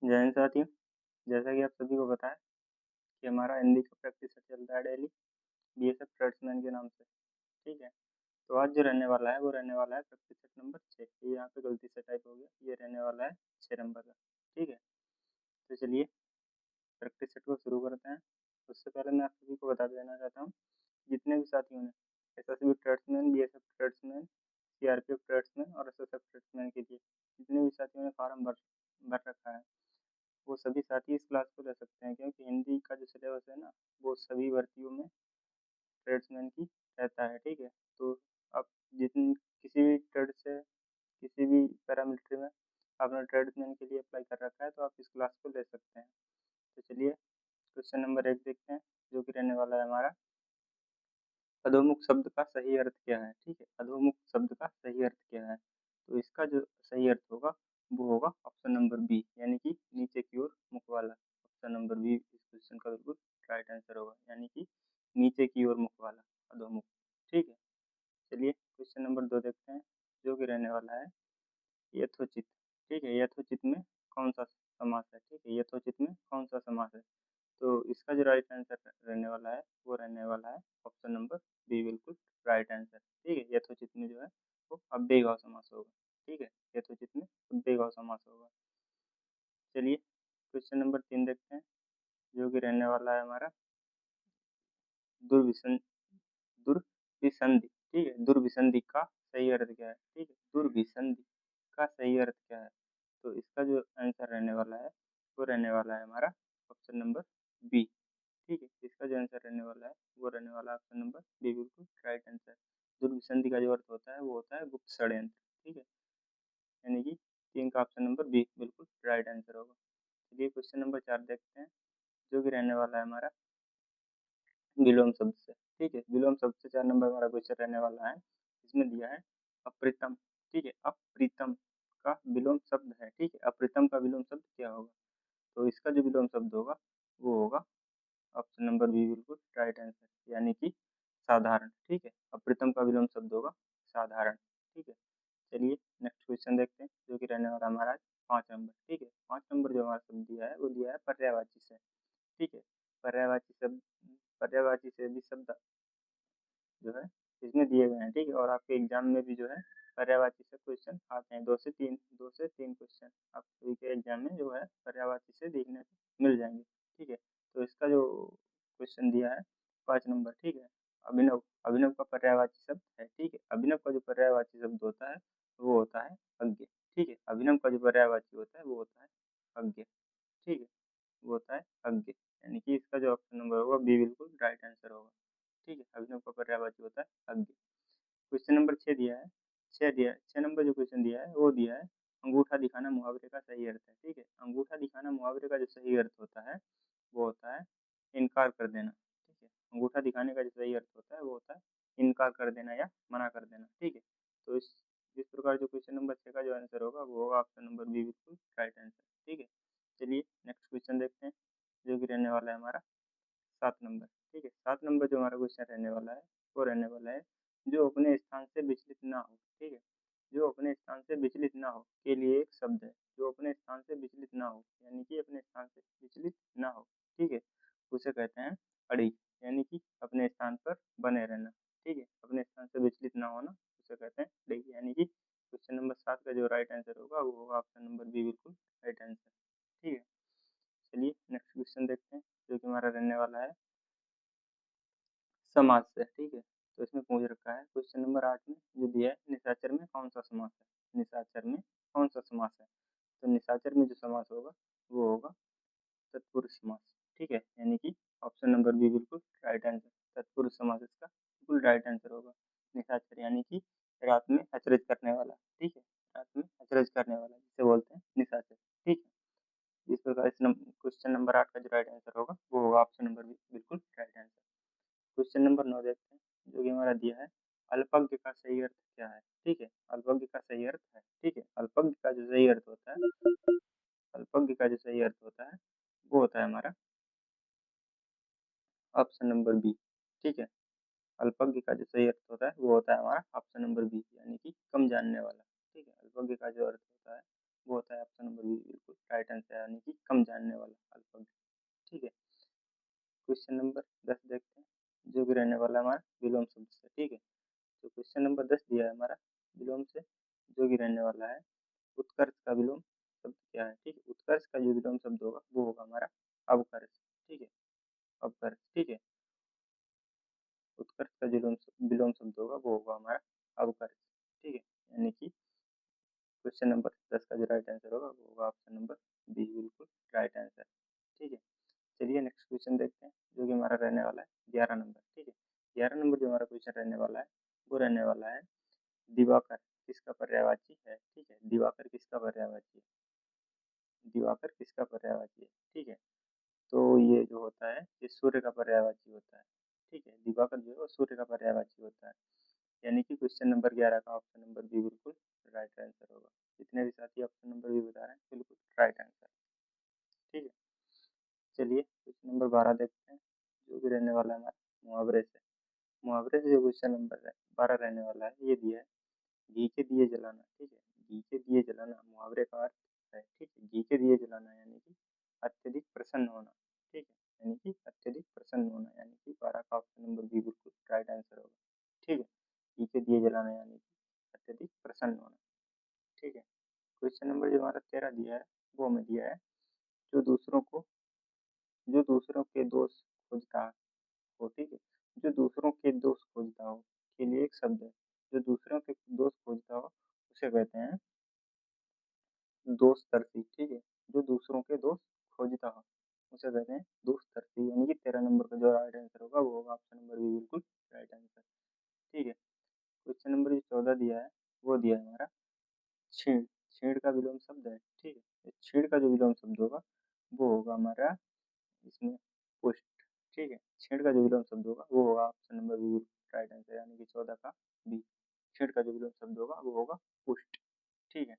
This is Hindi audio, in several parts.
जय हिंद साथियों, जैसा कि आप सभी को पता है कि हमारा हिंदी का प्रैक्टिस चल रहा है डेली बीएसएफ ट्रेड्समैन के नाम से। ठीक है, तो आज जो रहने वाला है वो रहने वाला है प्रैक्टिस सेट नंबर 6। ये यहाँ पे गलती से टाइप हो गया, ये रहने वाला है 6 नंबर का। ठीक है, तो चलिए प्रैक्टिस सेट को शुरू करते हैं। उससे पहले मैं आप सभी को बता देना चाहता हूँ, जितने भी साथियों ने SSB tradesman, BSF tradesman, CRPF tradesman और एसएसएफ ट्रेड्समैन के लिए जितने भी साथियों ने फॉर्म भर रखा है वो सभी साथी इस क्लास को ले सकते हैं, क्योंकि हिंदी का जो सिलेबस है ना वो सभी भर्तियों में ट्रेड्समैन की रहता है। ठीक है, तो आप जितनी किसी भी ट्रेड से किसी भी पैरामिलिट्री में आपने ट्रेड्समैन के लिए अप्लाई कर रखा है तो आप इस क्लास को ले सकते हैं। तो चलिए क्वेश्चन नंबर 1 देखते हैं, जो कि रहने वाला है हमारा अधोमुख शब्द का सही अर्थ क्या है। ठीक है, अधोमुख शब्द का सही अर्थ क्या है, तो इसका जो सही अर्थ होगा वो होगा ऑप्शन नंबर बी, यानी कि नीचे की ओर मुख वाला। ऑप्शन नंबर बी इस क्वेश्चन का बिल्कुल राइट आंसर होगा, यानी कि नीचे की ओर मुख वाला अधोमुख। ठीक है, चलिए क्वेश्चन नंबर 2 देखते हैं, जो कि रहने वाला है यथोचित। ठीक है, यथोचित में कौन सा समास है। ठीक है, यथोचित में कौन सा समास है, तो इसका जो राइट आंसर रहने वाला है वो रहने वाला है ऑप्शन नंबर बी, बिल्कुल राइट आंसर। ठीक है, यथोचित में जो है वो अव्ययीभाव समास होगा। ठीक है, यथोचित में अव्ययीभाव समास होगा। चलिए क्वेश्चन नंबर 3 देखते हैं, जो कि रहने वाला है हमारा दुर्विसन दुर्विसंधि। ठीक है, दुर्विसंधि का सही अर्थ क्या है। ठीक है, दुर्विसंधि का सही अर्थ क्या है, तो इसका जो आंसर रहने वाला है वो रहने वाला है हमारा ऑप्शन नंबर बी। ठीक है, इसका जो आंसर रहने वाला है वो रहने वाला है ऑप्शन नंबर बी, बिल्कुल राइट आंसर। दुर्विसंधि का जो अर्थ होता है वो होता है गुप्त षड्यंत्र। ठीक है, यानी कि 3 का ऑप्शन नंबर बी बिल्कुल राइट आंसर होगा। चलिए क्वेश्चन नंबर 4 देखते हैं, जो कि रहने वाला है हमारा विलोम शब्द से। ठीक है, विलोम शब्द से 4 नंबर हमारा क्वेश्चन रहने वाला है। इसमें दिया है अप्रीतम। ठीक है, अप्रीतम का विलोम शब्द है। ठीक है, अप्रीतम का विलोम शब्द क्या होगा, तो इसका जो विलोम शब्द होगा वो होगा ऑप्शन नंबर बी, बिल्कुल राइट आंसर, यानी कि साधारण। ठीक है, अप्रीतम का विलोम शब्द होगा साधारण। ठीक है, चलिए नेक्स्ट क्वेश्चन देखते हैं, जो कि रहने वाला हमारा 5 नंबर। ठीक है, 5 नंबर जो हमारा शब्द दिया है वो दिया है पर्यायवाची से। ठीक है, पर्यायवाची शब्द, पर्यायवाची से भी शब्द जो है इसमें दिए गए हैं। ठीक है, और आपके एग्जाम में भी जो है पर्यायवाची से क्वेश्चन आते हैं, 2 से 3 क्वेश्चन आप सभी के एग्जाम में जो है पर्यायवाची से देखने को मिल जाएंगे। ठीक है, तो इसका जो क्वेश्चन दिया है 5 नंबर। ठीक है, अभिनव, अभिनव का पर्यायवाची शब्द है। ठीक है, अभिनव का जो पर्यायवाची शब्द होता है वो होता है अज्ञ। ठीक है, अभिनव का जो पर्यायवाची होता है वो होता है अज्ञ। ठीक है, वो होता है अज्ञ, यानी कि इसका जो ऑप्शन नंबर होगा बी बिल्कुल राइट आंसर होगा। ठीक है, अभिनव का पर्यायवाची होता है अज्ञ। क्वेश्चन नंबर 6 दिया है, 6 नंबर जो क्वेश्चन दिया है वो दिया है अंगूठा दिखाना मुहावरे का सही अर्थ है। ठीक है, अंगूठा दिखाना मुहावरे का जो सही अर्थ होता है वो होता है इनकार कर देना। ठीक है, अंगूठा दिखाने का जो सही अर्थ होता है वो होता है इनकार कर देना या मना कर देना। ठीक है, तो इस प्रकार जो क्वेश्चन नंबर 6 का जो आंसर होगा वो होगा ऑप्शन नंबर बी, बिल्कुल राइट आंसर। ठीक है, चलिए नेक्स्ट क्वेश्चन देखते हैं, जो कि रहने वाला है हमारा 7 नंबर। ठीक है, 7 नंबर जो हमारा क्वेश्चन रहने वाला है वो रहने वाला है जो अपने स्थान से विचलित ना हो। ठीक है, जो अपने स्थान से विचलित ना हो के लिए एक शब्द है, जो अपने स्थान से विचलित ना हो, यानी कि अपने स्थान से विचलित ना हो। ठीक है, उसे कहते हैं अड़िग, यानी कि अपने स्थान पर बने रहना। ठीक है, अपने स्थान से विचलित ना होना उसे कहते हैं अड़िग, यानी कि क्वेश्चन नंबर 7 का जो राइट आंसर होगा वो होगा ऑप्शन नंबर बी, बिल्कुल राइट आंसर। ठीक है, चलिए नेक्स्ट क्वेश्चन देखते हैं, जो कि हमारा रहने वाला है समाज से। ठीक है, तो इसमें पूछ रखा है क्वेश्चन नंबर 8 में जो दिया है निशाचर में कौन सा समास है। निशाचर में कौन सा समास है, तो निशाचर में जो समास होगा वो होगा तत्पुरुष समास। ठीक है, यानी कि ऑप्शन नंबर बी बिल्कुल राइट आंसर, तत्पुरुष समास इसका बिल्कुल राइट आंसर होगा। निशाचर यानी कि रात में अचरज करने वाला। ठीक है, रात में अचरज करने वाला जिसे बोलते हैं निशाचर। ठीक है, इस प्रकार इस क्वेश्चन नंबर 8 का जो राइट आंसर होगा वो होगा ऑप्शन नंबर बी, बिल्कुल राइट आंसर। क्वेश्चन नंबर 9 देखते हैं, जो कि हमारा दिया है अल्पज्ञ का सही अर्थ क्या है। ठीक है, अल्पज्ञ का सही अर्थ है। ठीक है, अल्पज्ञ का जो सही अर्थ होता है, अल्पज्ञ का जो सही अर्थ होता है वो होता है हमारा ऑप्शन नंबर बी। ठीक है, अल्पज्ञ का जो सही अर्थ होता है वो होता है हमारा ऑप्शन नंबर बी, यानी कि कम जानने वाला। ठीक है, अल्पज्ञ का जो अर्थ होता है वो होता है ऑप्शन नंबर बी बिल्कुल राइट आंसर, यानी कि कम जानने वाला अल्फाबेट। ठीक है, क्वेश्चन नंबर 10 देखते हैं, जो कि रहने वाला है हमारा विलोम शब्द से। ठीक है, तो क्वेश्चन नंबर 10 दिया है हमारा विलोम से, जो कि रहने वाला है उत्कर्ष का विलोम शब्द क्या है। ठीक है, उत्कर्ष का जो विलोम शब्द होगा वो होगा हमारा अवकर्ष। ठीक है, अवकर्ष। ठीक है, उत्कर्ष का जो विलोम शब्द होगा वो होगा हमारा अवकर्ष। ठीक है, यानी कि क्वेश्चन नंबर 10 का जो राइट आंसर होगा वो होगा ऑप्शन नंबर बी, बिल्कुल राइट आंसर। ठीक है, चलिए नेक्स्ट क्वेश्चन देखते हैं, जो कि हमारा रहने वाला है 11 नंबर। ठीक है, 11 नंबर जो हमारा क्वेश्चन रहने वाला है वो रहने वाला है दिवाकर किसका पर्यायवाची है। ठीक है, दिवाकर किसका पर्यायवाची है, दिवाकर किसका पर्यायवाची है। ठीक है, तो ये जो होता है ये सूर्य का पर्यायवाची होता है। ठीक है, दिवाकर जो है वो सूर्य का पर्यायवाची होता है, यानी कि क्वेश्चन नंबर 11 का ऑप्शन नंबर बी बिल्कुल राइट आंसर होगा। जितने भी साथी ऑप्शन नंबर बी बता रहे हैं बिल्कुल राइट आंसर। ठीक है, चलिए क्वेश्चन नंबर 12 देखते हैं, जो भी रहने वाला है हमारा मुहावरे से। मुहावरे से जो क्वेश्चन नंबर 12 रहने वाला है ये दिया है घी के दिए जलाना। ठीक है, घी के दिए जलाना मुहावरे का अर्थ है। ठीक है, घी के दिए जलाना यानी कि अत्यधिक प्रसन्न होना। ठीक है, यानी कि अत्यधिक प्रसन्न होना, यानी कि 12 का ऑप्शन नंबर बी बिल्कुल राइट आंसर होगा। ठीक है, घी के दिए जलाना यानी कि अत्यधिक प्रसन्न होना। ठीक है, क्वेश्चन नंबर जो हमारा 13 दिया है वो हमें दिया है जो दूसरों को जो दूसरों के दोष खोजता हो। ठीक है, जो दूसरों के दोष खोजता हो के लिए एक शब्द है, जो दूसरों के दोष खोजता हो उसे कहते हैं दोषदर्शी। ठीक है, जो दूसरों के दोष खोजता हो उसे कहते हैं दोषदर्शी, यानी कि 13 नंबर का जो राइट आंसर होगा वो होगा ऑप्शन नंबर बी बिल्कुल राइट आंसर। ठीक है, क्वेश्चन नंबर जो 14 दिया है वो दिया है हमारा छीण। छीण का विलोम शब्द है। ठीक है, छीण का जो विलोम शब्द होगा वो होगा हमारा इसमें पुष्ट। ठीक है, छीण का जो विलोम शब्द होगा वो होगा option number B right answer, यानी कि 14 का बी। छीण का जो विलोम शब्द होगा वो होगा पुष्ट। ठीक है,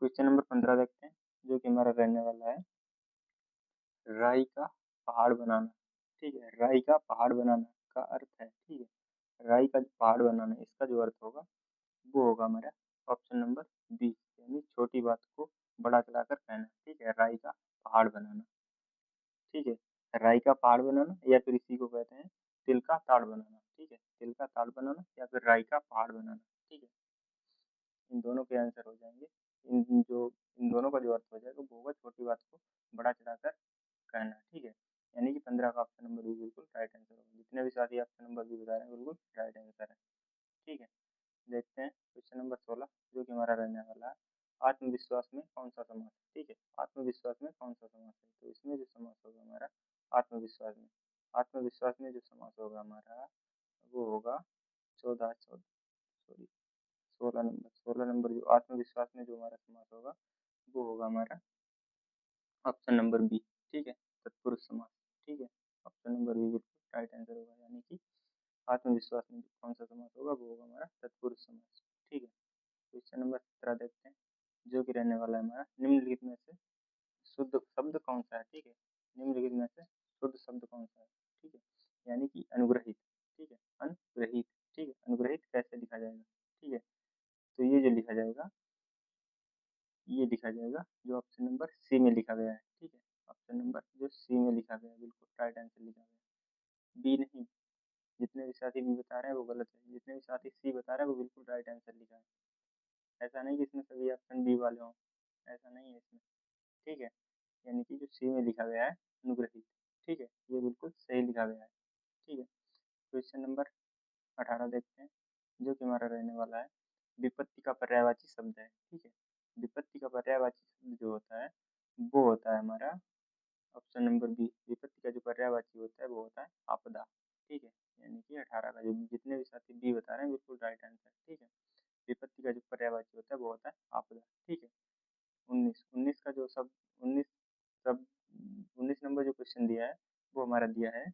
क्वेश्चन नंबर 15 देखते हैं, जो कि हमारा रहने वाला है राई का पहाड़ बनाना। ठीक है, राई का पहाड़ बनाना का अर्थ है। ठीक है, राई का पहाड़ बनाना इसका जो अर्थ होगा वो होगा हमारा ऑप्शन नंबर बी, यानी छोटी बात को बड़ा चढ़ाकर कहना। ठीक है, राई का पहाड़ बनाना। ठीक है, राई का पहाड़ बनाना या फिर इसी को कहते हैं तिल का ताड़ बनाना। ठीक है, तिल का ताड़ बनाना या फिर राई का पहाड़ बनाना। ठीक है, इन दोनों के आंसर हो जाएंगे। इन दोनों का जो अर्थ हो जाएगा वो होगा छोटी बात को बड़ा चढ़ाकर कहना। ठीक है, यानी कि 15 का ऑप्शन नंबर बी बिल्कुल राइट आंसर होगा। जितने भी साथी ऑप्शन नंबर बी बता रहे हैं बिल्कुल राइट आंसर है। ठीक है, देखते हैं क्वेश्चन नंबर 16, जो कि हमारा रहने वाला है आत्मविश्वास में कौन सा समास है। ठीक है, आत्मविश्वास में कौन सा समास है, तो इसमें जो समास होगा हमारा आत्मविश्वास में जो समास होगा हमारा वो होगा 14 सॉरी 16 नंबर जो आत्मविश्वास में जो हमारा समास होगा वो होगा हमारा ऑप्शन नंबर बी। ठीक है, तत्पुरुष समास। ठीक है, ऑप्शन नंबर बी बिल्कुल राइट आंसर होगा, यानी कि आत्मविश्वास में कौन सा समास होगा वो होगा हमारा तत्पुरुष समास। ठीक है, क्वेश्चन नंबर 17 देखते हैं, जो कि रहने वाला है हमारा निम्नलिखित में से शुद्ध शब्द कौन सा है। ठीक है, निम्नलिखित में से शुद्ध शब्द कौन सा है। ठीक है, यानी कि अनुग्रहित। ठीक है, अनुग्रहित। ठीक है, अनुग्रहित कैसे लिखा जाएगा। ठीक है, तो ये लिखा जाएगा जो ऑप्शन नंबर सी में लिखा गया है। ठीक है, ऑप्शन नंबर जो सी में लिखा गया है बिल्कुल राइट आंसर लिखा गया है, बी नहीं। जितने भी साथी बी बता रहे हैं वो गलत है, जितने भी साथी सी बता रहे हैं वो बिल्कुल राइट आंसर लिखा है। ऐसा नहीं कि इसमें सभी ऑप्शन बी वाले हों, ऐसा नहीं है इसमें। ठीक है, यानी कि जो सी में लिखा गया है अनुग्रहित। ठीक है, ये बिल्कुल सही लिखा गया है। ठीक है, क्वेश्चन नंबर 18 देखते हैं, जो कि हमारा रहने वाला है विपत्ति का पर्यायवाची शब्द है। ठीक है, विपत्ति का पर्यायवाची शब्द जो होता है वो होता है हमारा ऑप्शन नंबर बी। विपत्ति का जो पर्यायवाची होता है वो होता है आपदा। ठीक है, यानी कि 18 का जो जितने भी साथी बी बता रहे हैं बिल्कुल राइट आंसर। ठीक है, विपत्ति का जो पर्यायवाची होता है वो होता है आपदा। ठीक है, 19 का जो सब 19 सब 19 नंबर जो क्वेश्चन दिया है वो हमारा दिया है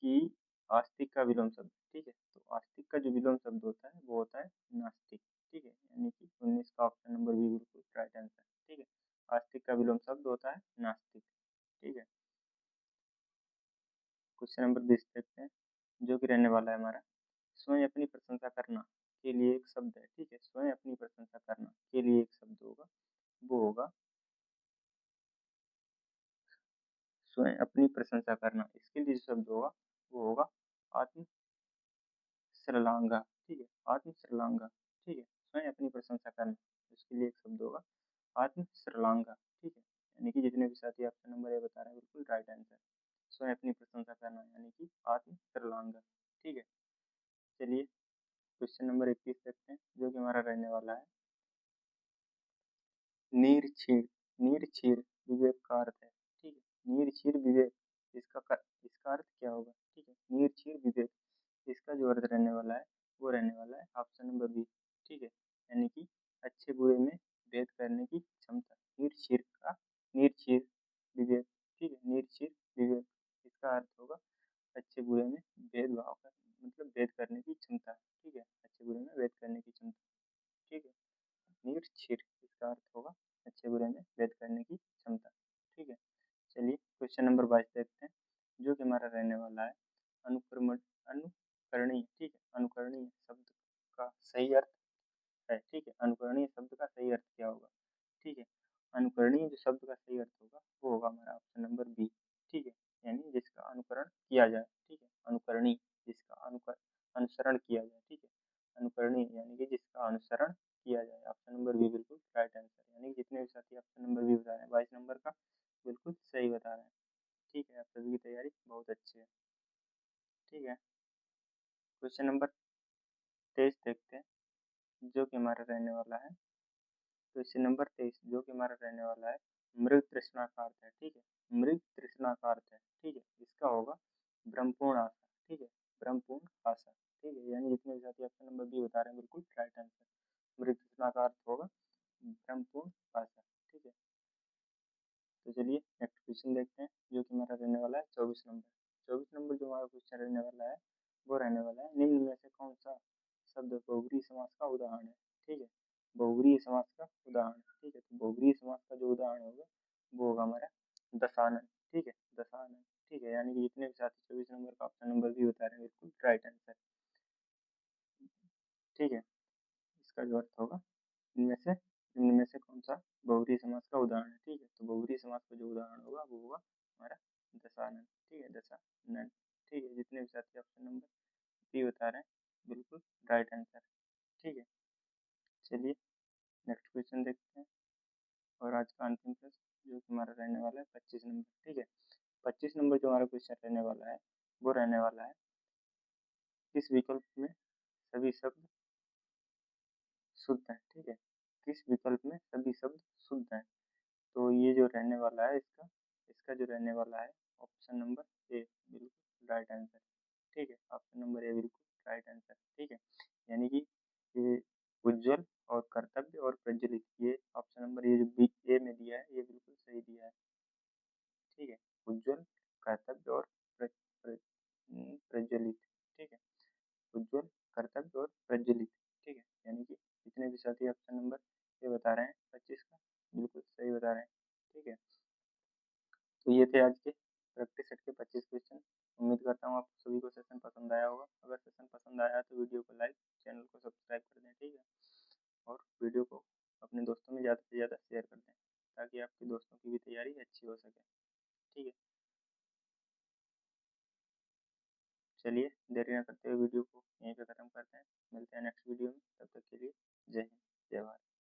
कि आस्तिक का विलोम शब्द। ठीक है, तो आस्तिक का जो विलोम शब्द होता है वो होता है नास्तिक। ठीक है, यानी कि 19 का ऑप्शन नंबर बी बिल्कुल राइट आंसर। ठीक है, आस्तिक का विलोम शब्द होता है नास्तिक। ठीक है, क्वेश्चन नंबर 20 देखते हैं, जो कि रहने वाला है हमारा स्वयं अपनी प्रशंसा करना के लिए एक शब्द है। ठीक है, स्वयं अपनी प्रशंसा करना के लिए एक शब्द होगा स्वयं अपनी प्रशंसा करना, इसके लिए जो शब्द होगा वो होगा आत्म श्रलांगा। ठीक है, आत्म श्रलांगा। ठीक है, स्वयं अपनी प्रशंसा करना, इसके लिए एक शब्द होगा आत्म श्रलांगा। ठीक है, यानी कि जितने भी साथी ऑप्शन नंबर ए बता रहे हैं बिल्कुल राइट आंसर। स्वयं अपनी प्रशंसा करना यानी कि आत्म श्रलांगा। ठीक है, चलिए क्वेश्चन नंबर 21 देखते हैं जो कि हमारा रहने वाला है नीर छीड़। नीर छीड़ विवेक का अर्थ है। ठीक है, नीर छीड़ विवेक, इसका अर्थ क्या होगा? ठीक है, नीर छीड़ विवेक, इसका जो अर्थ रहने वाला है वो रहने वाला है ऑप्शन नंबर बी। ठीक है, यानी कि अच्छे बुरे में भेद करने की क्षमता। नीर छीड़ विवेक। ठीक है, नीर छीड़ विवेक, इसका अर्थ होगा अच्छे बुरे में भेदभाव कर, मतलब भेद करने की क्षमता। ठीक है, अच्छे बुरे में भेद करने की क्षमता। ठीक है, निरक्षीर, इसका अर्थ होगा अच्छे बुरे में भेद करने की क्षमता। ठीक है, चलिए क्वेश्चन नंबर 22 देखते हैं जो कि हमारा रहने वाला है अनुक्रमण अनुकरणीय। ठीक है, अनुकरणीय शब्द का सही अर्थ है। ठीक है, अनुकरणीय शब्द का सही अर्थ क्या होगा? ठीक है, अनुकरणीय जो शब्द का सही अर्थ होगा वो होगा हमारा ऑप्शन नंबर बी। ठीक है, यानी जिसका अनुकरण किया जाए। ठीक है, अनुकरणीय, जिसका अनुसरण किया जाए। ठीक है, अनुकरणीय यानी कि जिसका अनुसरण किया जाए। ऑप्शन नंबर बी बिल्कुल राइट आंसर, यानी कि जितने भी साथी ऑप्शन नंबर बी बता रहे हैं 22 नंबर का बिल्कुल सही बता रहे हैं। ठीक है, आप सभी की तैयारी बहुत अच्छी है। ठीक है, क्वेश्चन नंबर 23 देखते हैं जो कि हमारा रहने वाला है क्वेश्चन नंबर 23 जो कि हमारा रहने वाला है मृग तृष्णा का अर्थ है। ठीक है, मृग तृष्णा का अर्थ है। ठीक है, इसका होगा ब्रह्मपूर्ण आशा। ठीक है, ब्रह्मपूर्ण आशा। ठीक है, यानी जितने भी साथी ऑप्शन नंबर बी बता रहे हैं बिल्कुल राइट आंसर। मृग तृष्णा का अर्थ होगा ब्रह्मपूर्ण आशा। ठीक है, तो चलिए नेक्स्ट क्वेश्चन देखते हैं जो कि हमारा रहने वाला है 24 नंबर। 24 नंबर जो हमारा क्वेश्चन रहने वाला है वो रहने वाला है निम्न में से कौन सा शब्द बहुव्रीहि समास का उदाहरण है? ठीक है, बहुव्रीहि समास का उदाहरण। ठीक है, तो बहुव्रीहि समास का जो उदाहरण होगा वो होगा हमारा दशानन। ठीक है, दशानन। ठीक है, यानी कि जितने भी साथी 24 नंबर का ऑप्शन नंबर भी बता रहे हैं बिल्कुल राइट आंसर। ठीक है, इसका जो अर्थ होगा इनमें से कौन सा बहुव्रीहि समास का उदाहरण है? ठीक है, तो बहुव्रीहि समास का जो उदाहरण होगा वो होगा हमारा दशानन। ठीक है, दशानन। ठीक है, जितने भी साथी ऑप्शन नंबर बी बता रहे हैं बिल्कुल राइट आंसर। ठीक है, चलिए नेक्स्ट क्वेश्चन देखते हैं और आज का अंतिम प्रश्न जो कि हमारा रहने वाला है 25 नंबर। ठीक है, 25 नंबर जो हमारा क्वेश्चन रहने वाला है वो रहने वाला है किस विकल्प में सभी शब्द शुद्ध हैं? ठीक है, किस विकल्प में सभी शब्द शुद्ध हैं? तो ये जो रहने वाला है इसका इसका जो रहने वाला है ऑप्शन नंबर ए बिल्कुल राइट आंसर। ठीक है, ऑप्शन नंबर ए बिल्कुल राइट आंसर। ठीक है, यानी कि ये उज्जवल और कर्तव्य और प्रज्वलित, ये ऑप्शन नंबर ये जो बी ए में दिया है ये बिल्कुल सही दिया है। ठीक है, उज्जवल, कर्तव्य और प्रज्वलित। ठीक है, उज्जवल, कर्तव्य और प्रज्वलित। ठीक है, यानी कि जितने भी साथी ऑप्शन नंबर ये बता रहे हैं 25 का बिल्कुल सही बता रहे हैं। ठीक है, तो ये थे आज के प्रैक्टिस सेट के 25 क्वेश्चन। उम्मीद करता हूँ आपको सभी को सेशन पसंद आया होगा। अगर सेशन पसंद आया तो वीडियो को लाइक, चैनल को सब्सक्राइब कर दें। ठीक है, और वीडियो को अपने दोस्तों में ज़्यादा से ज़्यादा शेयर कर दें ताकि आपके दोस्तों की भी तैयारी अच्छी हो सके। ठीक है, चलिए देरी न करते हुए वीडियो को यहीं पे ख़त्म करते हैं। मिलते हैं नेक्स्ट वीडियो में, तब तक के लिए जय हिंद, जय भारत।